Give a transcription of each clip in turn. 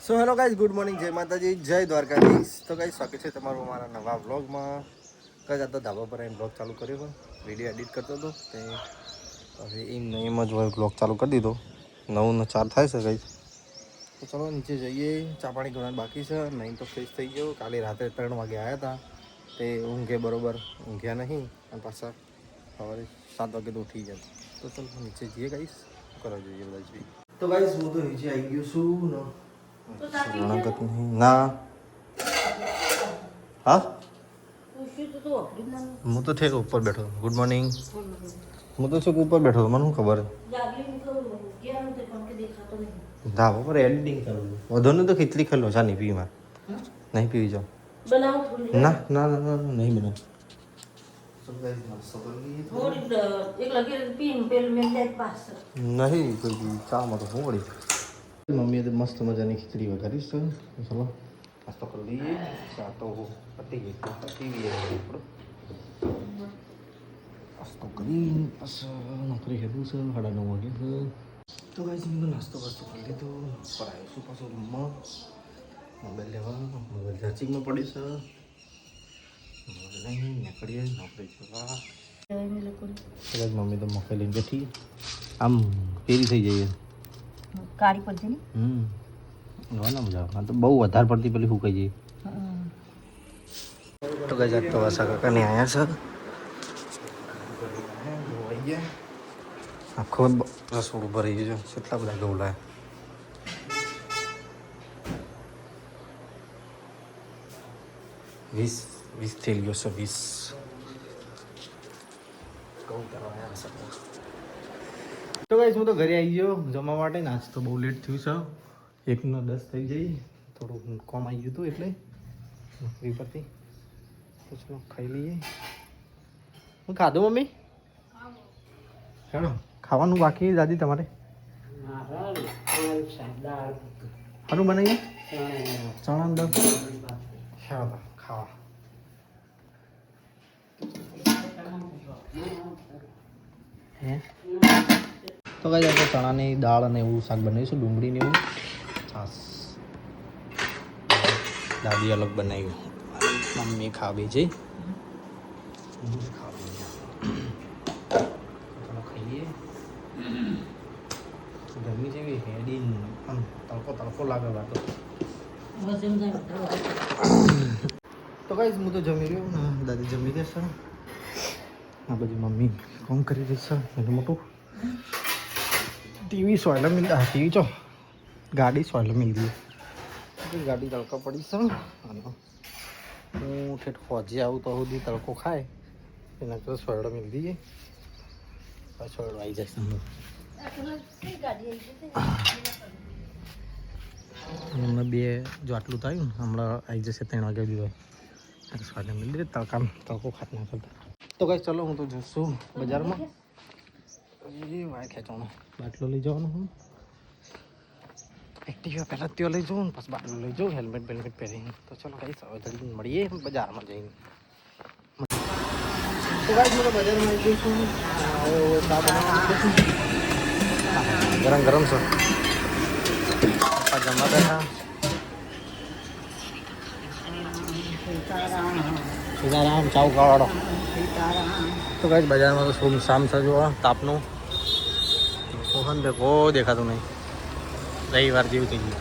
So hello guys, good morning, જય માતાજી, જય દ્વારકાધીશ. તો ગાઈઝ સ્વાગત છે તમારું અમારા નવા વ્લોગમાં. કઈ આ તો ધાબા પર આવીને વ્લોગ ચાલુ કર્યો, વિડીયો એડિટ કરતો હતો તે હવે એમ જ વ્લોગ ચાલુ કરી દીધો. 9:04 થાય છે ગાઈઝ. તો ચલો નીચે જઈએ, ચા પાણી કરવાનું બાકી છે. નહીં તો ફ્રેશ થઈ ગયો. કાલે રાત્રે 3 વાગે આવ્યા હતા તે ઊંઘે બરોબર ઊંઘ્યા નહીં અને પાછા સવારે 7 વાગે તો ઉઠી ગયા. તો ચલો નીચે જઈએ ગાઈઝ, કરવા જોઈએ બધા જોઈએ. તો ગાઈઝ હું તો નીચે આવી ગયો છું ને શરણાગત નહીં ના. હા હું તો ઠેક ઉપર બેઠો. Good morning. હું તો છોક ઉપર બેઠો, મને શું ખબર. ધાબા પર એડિટિંગ કરું. વધુ ને તો ખીચડી ખાઈ લો. ચા નહીં પીવી, મારે નહીં પીવી. જાઓ ના ના ના ના નહીં બનાવ. નહીં કોઈ ચામાં તો શું વળી. મમ્મીએ તો મસ્ત મજાની ખીચડી વઘારીશ. ચલો નાસ્તો કરી લઈએ. ચા તો પતી ગઈ, પીવીએ નાસ્તો કરીને પાછું નોકરી હેલું છે. 9:30 વાગે છે. તો ગાઈસ મેં નાસ્તો કરી લીધો. પર આવ્યો છું પાછો રૂમમાં મોબાઈલ લેવા. મોબાઈલ ચાર્જિંગમાં પડી છે. નહીં નીકળીએ નોકરી જવા. મમ્મી તો મકાઈ લઈને બેઠી, આમ પેરી થઈ જઈએ. કાળી પડશે ને ના મજા આવે. તો બહુ વધારે પડતી પેલી સુકાઈ જઈએ. તો ગઈ તો વાસા કાકાને આવ્યા છે. આખો રસોડું ભરાઈ ગયું છે. કેટલા બધા ઘઉં લાયા. વીસ થઈ ગયો છે. 20 ઘઉં કરવા આવ્યા છે. તો ગાઈસ હું તો ઘરે આવી ગયો જમવા માટે. આજ તો બહુ લેટ થયું છે. 1:10 થઈ જઈ. થોડું કોમ આવી ગયું હતું એટલે નોકરી પરથી. તો ચલો ખાઈ લઈએ. હું ખાધું મમ્મી? ચાલો ખાવાનું બાકી દાદી તમારે? સારું બનાવીએ ચણા દાળ. ચાલો ખાવા. હે તો કઈ આપણે ચણાની દાળ અને એવું શાક બનાવીશું. ડુંગળીને એવું. છાસ દાદી અલગ બનાવ્યું. મમ્મી ખાવી છે. ખાઈએ. ગરમી જેવી હેડી આમ તડકો લાગે. તો કઈ હું તો જમી રહ્યો ને દાદી જમી દેશે. આ બધી મમ્મી કામ કરી રહી છે. એનું મોટું ટીવી સોયલા મિલ ટીવી ચો ગાડી સોયલા મિલ દી. ગાડી તડકા પડી છે. અને હું ઠેઠ ફોજી આવું તો સુધી તડકો ખાય એના કરતાં સોયડા મિલ દઈએ. સોયડો આવી જશે. હમણાં 2 જો આટલું થયું ને હમણાં આવી જશે. 3 વાગે દીધો સોયડા મિલ દે. તડકો ખાત ના કરતા. તો કઈ ચલો હું તો જશું બજારમાં. વાય ખેંચવાનો બાટલો લઈ જવાનો. હું એક્ટિવા પહેલાં ત્યાં લઈ જાઉં પછી બાટલો લઈ જાઉં. હેલ્મેટ પહેરીને. તો ચલો કઈ જલ્દી મળીએ બજારમાં જઈને. તો ગાઈસ હું બજારમાં આવી ગયો છું. ચા બનાવવા ગરમ છે. જમવા બેઠા. સીતારામ ચાવ કાવાડો. તો ગાઈસ બજારમાં તો સામ છે. જોવા તાપનું ઓહન બે કોઈ દેખાતું નહીં. રવિવાર જેવું થઈ ગયું.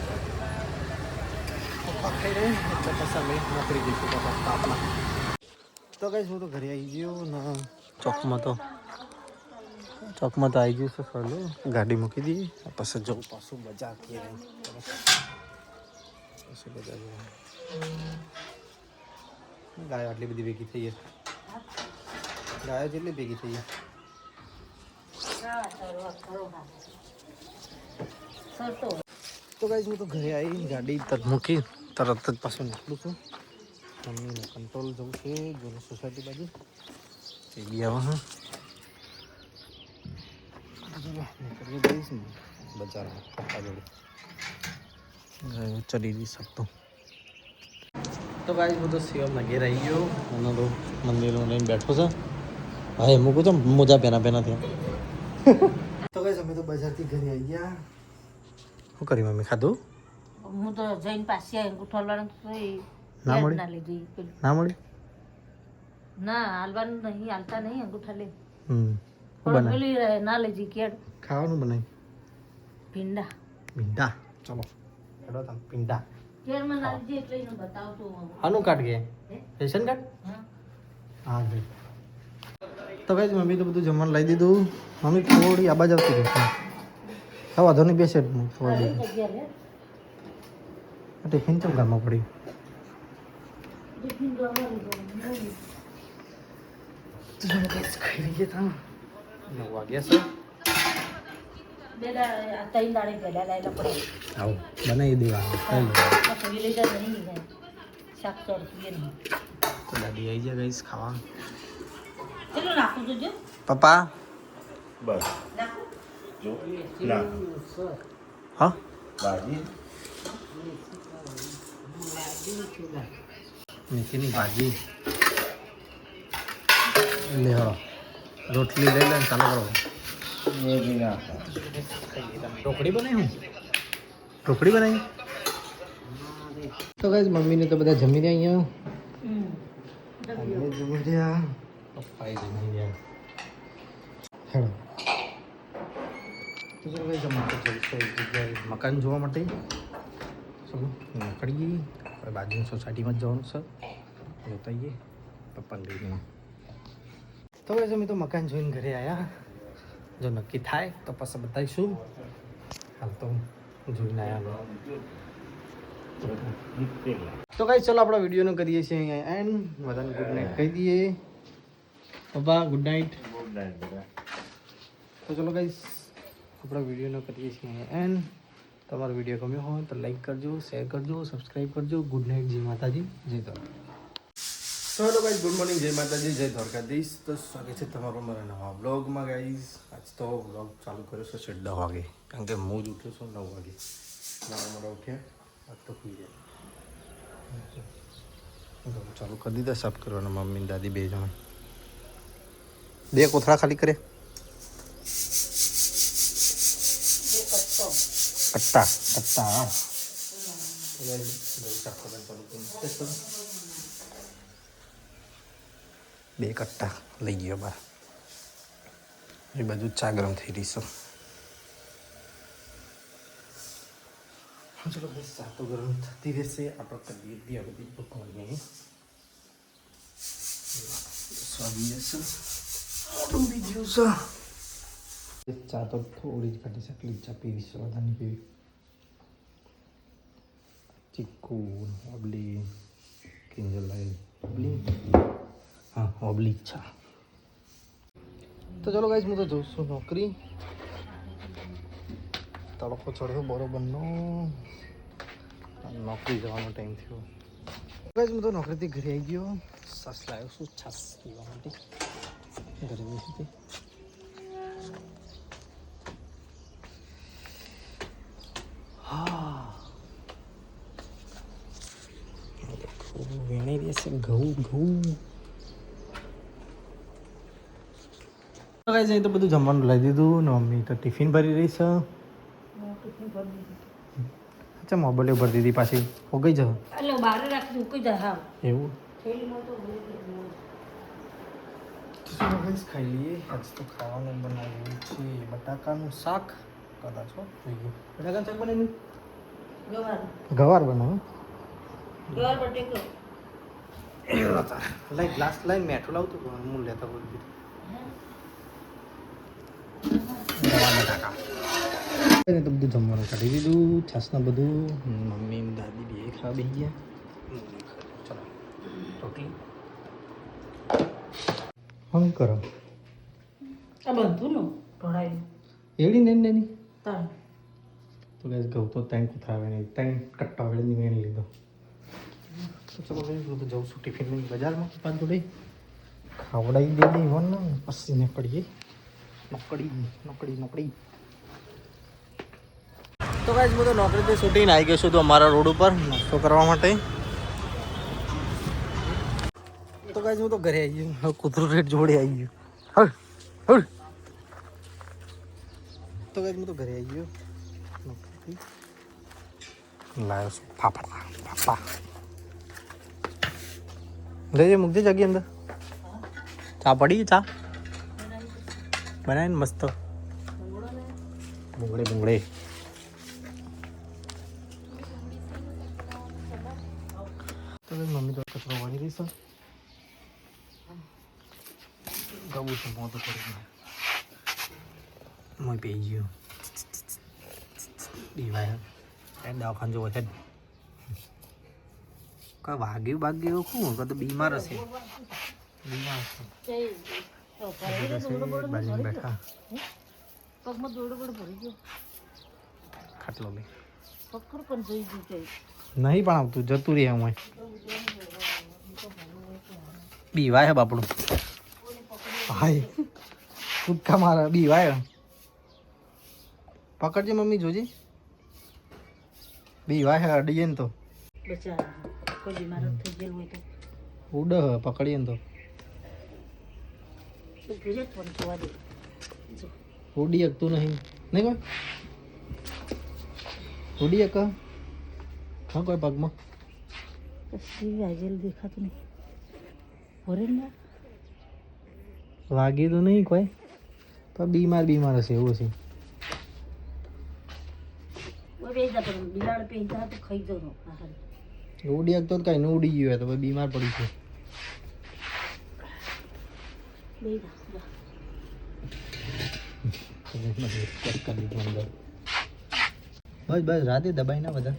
નોકરી જઈશું તાપમાં. તો ગાઈસ હું તો ઘરે આવી ગયો ને ચોકમાં તો આવી ગયું છે. ફરલો ગાડી મૂકી દઈએ. પછી જવું પાછું બજાર. પછી બજાર ગાયો આટલી બધી ભેગી થઈ છે. ગાયો જેટલી ભેગી થઈ છે. તો ગાઈસ હું તો ઘરે આવી ગાડી મૂકી તરત જ પાછું નીકળું છું. મમ્મીને કંટ્રોલ જવું છે જૂની સોસાયટી બાજુ. તે બી આવો હા. નીકળી જઈશ ને બજારમાં પપ્પા જોડે. ચડી જઈ શકતો. તો ગાઈસ હું તો શિવમના ઘેર આવી ગયો. અને તો મંદિરમાં લઈને બેઠો છે. હા મૂકું છું મોજા પહેના થયા. તો ગાઈસ અમે તો બજારથી ઘરે આવી ગયા. શું કરી મમ્મી ખાધું? હું તો જઈને પાછી આવી અંગૂઠાવાનું તો એ ના યાદ મળી? ના લીધી પેલું. ના મળી? ના હાલવાનું નહીં, હાલતા નહીં અંગૂઠા લે. શું પણ બનાય? પેલી ના લેજી કેડ ખાવાનું બનાય? ભીંડા ભીંડા. ચલો હેડો તમે ભીંડા. કેડ માં ના લેજી એટલે એને બતાવતો હું. આનું કાર્ડ કે હે? Ration card? હા હા ભાઈ. તો ભાઈ મમ્મી તો બધું જમવાનું લઈ દીધું. મમ્મી થોડી આબાજ આવતી રહી. હા વાંધો નહીં, બેસે હું થોડી કઈ જગ્યા લે ટિફિન ચમ ઘરમાં પડી. જે ભીંડો અમારી જોડે. તો ચલો guys, ખાઈ લઈએ તમે. 9 વાગ્યા છે. આ ત્રણ દાડે પહેલા લાયેલા પડે. આવો બનાવી દેવાનું. ખાઈ લો. પછી લઈ જાય નહીં જાય. શાક તો પીએ નહીં. તો દાદી આવી જાય guys ખાવા. ચલો નાખું તો જો. પપ્પા. બસ નાખું. જો ના હા ભાજી મેથીની ભાજી લે હળો. રોટલી લઈ લે ચાલો કરો. એ બી ના ઢોકળી બનાવી હું ઢોકળી બનાવી. તો ગાઈસ મમ્મીને તો બધા જમી રહ્યા અહીંયા. અમે જમી રહ્યા, પપ્પાએ જમી રહ્યા. હેડો તો ચલો ગાઈસ અમે તો જઈશું એક જગ્યાએ મકાન જોવા માટે. ચલો નીકળીએ. આપણે બાજુની સોસાયટીમાં જ જવાનું છે. જોતા આવીએ પપ્પાને લઈને. તો ગાઈસ અમે તો મકાન જોઈને ઘરે આવ્યા. જો નક્કી થાય તો પછી બતાવીશું. હાલ તો જોઈને આવ્યા. તો ગાઈસ ચલો આપણા વિડીયોનો કરીએ છીએ અહીંયા એન્ડ. બધાને ગુડ નાઇટ કહી દઈએ. પપ્પા ગુડ નાઇટ. તો ચલો ગાઈસ આપણા વિડીયોનો કરીએ છીએ અહીંયા એન્ડ. તમારો વિડીયો ગમ્યો હોય તો લાઈક કરજો, શેર કરજો, સબસ્ક્રાઈબ કરજો. Good night. જય માતાજી, જય દ્વારકા. તો હેલો ગાઈસ, ગુડ મોર્નિંગ, જય માતાજી, જય દ્વારકાધીશ. તો સ્વાગત છે તમારું મારા નવા બ્લોગમાં ગાઈસ. આજ તો બ્લોગ ચાલુ કર્યો છે 10 વાગે, કારણ કે હું જ ઉઠ્યો છું 9 વાગે. મોડા ઉઠ્યા આજ તો ખુઈ જાય. ચાલુ કરી દીધા સાફ કરવાના. મમ્મી ને દાદી 2 જણા. 2 કોથળા ખાલી કરે. કટ્ટા કટ્ટા. બે કટ્ટા લઈ ગયો બાર. એ બધું ચા ગરમ થઈ રહી છે. ચલો બસ ચા તો ગરમ થતી રહેશે. આપણે કરીએ ત્યાં બધી પકવાનને સ્વાદી જશે. મોટું બીજું છે. ચા તો થોડી જ કાઢી શકલી. ચા પીવી છે, વધારે પીવી. ચીકુ ઓબલી કિંજલ લાઈ ઓબલી. હા ઓબલી ચા. તો ચલો ગાઈસ હું તો જઉં છું નોકરી. તડકો ચડ્યો બરોબરનો. નોકરી જવાનો ટાઈમ થયો. ગાઈસ હું તો નોકરીથી ઘરે આવી ગયો. છાસ લાવ્યો છું, છાસ પીવા માટે. ઘરે બેસી હા વેણાઈ રહેશે ઘઉં ઘઉં. ગાઈસ અહીં તો બધું જમવાનું લઈ દીધું ને મમ્મી તો ટિફિન ભરી રહી છે. અચ્છા મોબાઈલ ભરી દીધી પાછી. હો ગઈ જવા એટલે બહાર રાખી મૂકી જાય. હા એવું. થેલીમાં તો ચલો ગાઈસ ખાઈ લઈએ. આજ તો ખાવાનું બનાવ્યું છે બટાકાનું શાક. કદાચ હો થઈ ગયું. બટાકાનું શાક બનાવ્યું. ગવાર ગવાર બનાવ્યું. ગવાર બટેકો. લાઈ ગ્લાસ લાઈ મેઠું લાવતું હું લેતા બોલતી. તો બધું જમવાનું કાઢી દીધું. છાસના બધું મમ્મી ને દાદી બે ખાવા બેસી ગયા. ચલો રોટલી શું કરો? આ બધું નું ઢોળાયું. એવડી ને એની તાણ તો ગાઈસ ઘઉં તો 3 કુથરા આવે નહીં. 3 કટ્ટા વેળની વેણ લીધો. તો ચલો ગાઈસ હું તો જાઉં છું ટિફિન લઈને બજારમાં. પપ્પા જોડે ખાવડાવી દે ઈવન ને પછી નીકળીએ. નોકરી. તો ગાઈસ હું તો નોકરીથી છૂટીને આવી ગયો છું તો અમારા રોડ ઉપર નાસ્તો કરવા માટે. તો ગાઈસ હું તો ઘરે આવી ગયો. હવે કૂતરું રેટ જોડે આવી ગયું. હળ તો ગાઈસ હું તો ઘરે આવી ગયો નોકરીથી. લાવ્યો છું ફાફડા પાપા લઈ મૂકજે જગી અંદર ચા પડી ચા બનાવીને મસ્ત ભૂંગળે ભૂંગળે તો મમ્મી તો કચરો વાળી દઈશ ગવું છે મોટું કરી મમ્મી પી ગયું દીવાય દવાખાન જોવો છે કઈ વાગ્યું બાગ્યું શું તો બીમાર હશે બીમાર હશે બાજુમાં બેઠા પગમાં દોડો બડો ભરી ગયો ખાટલો લઈ પકડ પણ જોઈ ગયું નહીં પણ આવતું જતું રહે હું બીવાય હે બાપડું હાય કૂદકા મારે બીવાય પકડજે મમ્મી જોજે બીવાય હે અડીએ ને તો બચારા કોઈ બીમાર થઈ ગયેલું હોય તો ઉડ પકડીએ ને તો ગુજરાત પણ જોવા દે ઉડી શકતું નહીં નહીં કોઈ ઉડી શક હા કોઈ પગમાં પછી વાગેલું દેખાતું નહીં હોરે ના વાગી તો નહીં કોઈ પણ બીમાર હશે એવું હશે કોઈ બેસા પણ બિલાડ પહેરતા તો ખાઈ જવું ઉડી શકતો કઈ ન ઉડી ગયું હોય તો પછી બીમાર પડી છે બસ રાતે દબાઈ ના બધા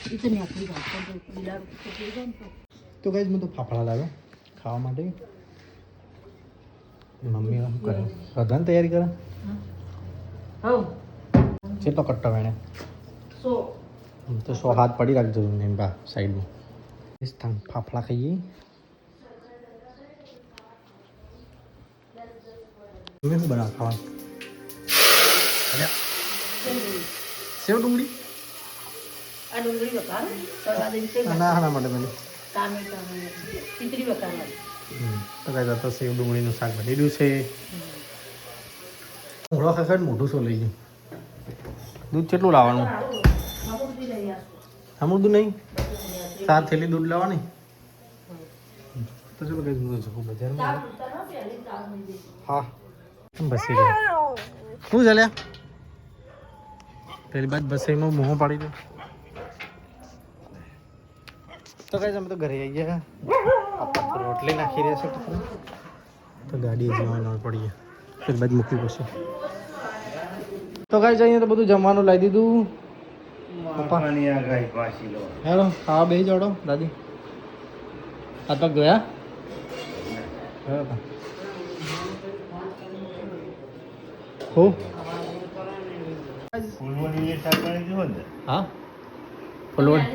એ તો નહીં આપણી વાત બિલાડ પકડી જાય ને તો કઈ હું તો ફાફડા લાવ્યો ખાવા માટે મમ્મી શું કરે રધાની તૈયારી કરે હવ કેટલો કટ્ટો વેણે સો તો 100 હાથ પડી રાખજો એમ બા સાઈડમાં સ્થાન ફાફડા ખાઈએ તમે શું બનાવ ખાવા સેવ ડુંગળી આ ડુંગળી વઘાર તળવા દઈને તે ના માટે મને ટામેટા ખીચડી વઘારવાની તો કઈ તો સેવ ડુંગળીનું શાક બની રહ્યું છે મોડો ખાખર મોટું શું લઈ ગયું દૂધ કેટલું લાવવાનું આમું દૂધ નહીં 7 થેલી દૂધ લાવવાની તો ચલો કઈ દૂધ છું બજારમાં હા બસી ગયા શું ચાલ્યા પેલી બાદ બસમાં મોં પાડી દઉં તો કઈ અમે તો ઘરે આવી ગયા રોટલી નાખી રહ્યા છે તો ગાડી જવા નળ પડી ગયા પેલી બાદ મૂકવી પડશે તો કઈ જઈએ તો બધું જમવાનું લાવી દીધું પપ્પા હેલો હા બે જોડો દાદી હાથ પગ ગયા હો હા ફૂલવડી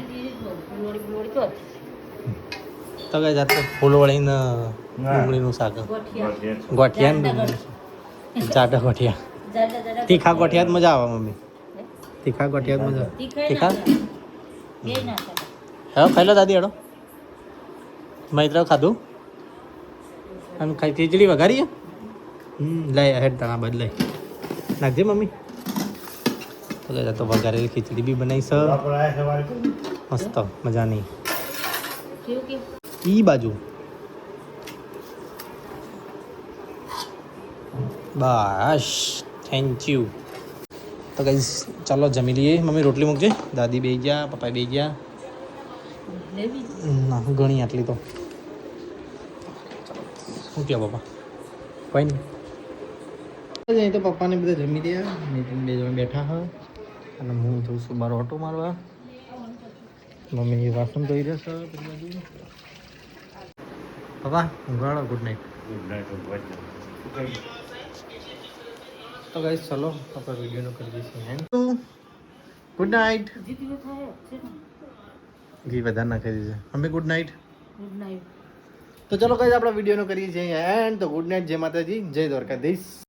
તો કઈ જાતે ફૂલવડીને ડુંગળીનું શાક ગોઠિયા ને ડુંગળી જાડા ગોઠિયા તીખા ગોઠિયા જ મજા આવે મમ્મી તીખા ગોઠિયા જ મજા તીખા હા ખાઈ લો દાદી હેડો મૈત્ર ખાધું અને ખાઈ ખીચડી વઘારીએ લઈ હેડ તણા બદલાઈ નાખજે મમ્મી તો વઘારેલી ખીચડી બી બનાવી છે મસ્ત મજાની ઈ બાજુ બસ થેન્ક યુ તો કઈ ચાલો જમી લઈએ મમ્મી રોટલી મૂકજે દાદી બે ગયા પપ્પા બે ગયા ના ઘણી આટલી તો શું કહો પપ્પા કોઈ નહીં તો પપ્પાને બધા જમી દે નીતિન બે જણ બેઠા હ અને હું જઉં છું મારો ઓટો મારવા મમ્મી વાસણ ધોઈ રહેશે પેલી બાજુ પપ્પા ઊંઘાડો ગુડ નાઇટ તો ગાઈસ ચલો આપણે વિડીયોનો કરી દઈશું એન્ડ ગુડ નાઇટ ઘી વધારે નાખી દીધું અમે ગુડ નાઇટ તો ચલો ગાઈસ આપણે વિડીયોનો કરીએ છીએ એન્ડ તો ગુડ નાઇટ જય માતાજી જય દ્વારકાધીશ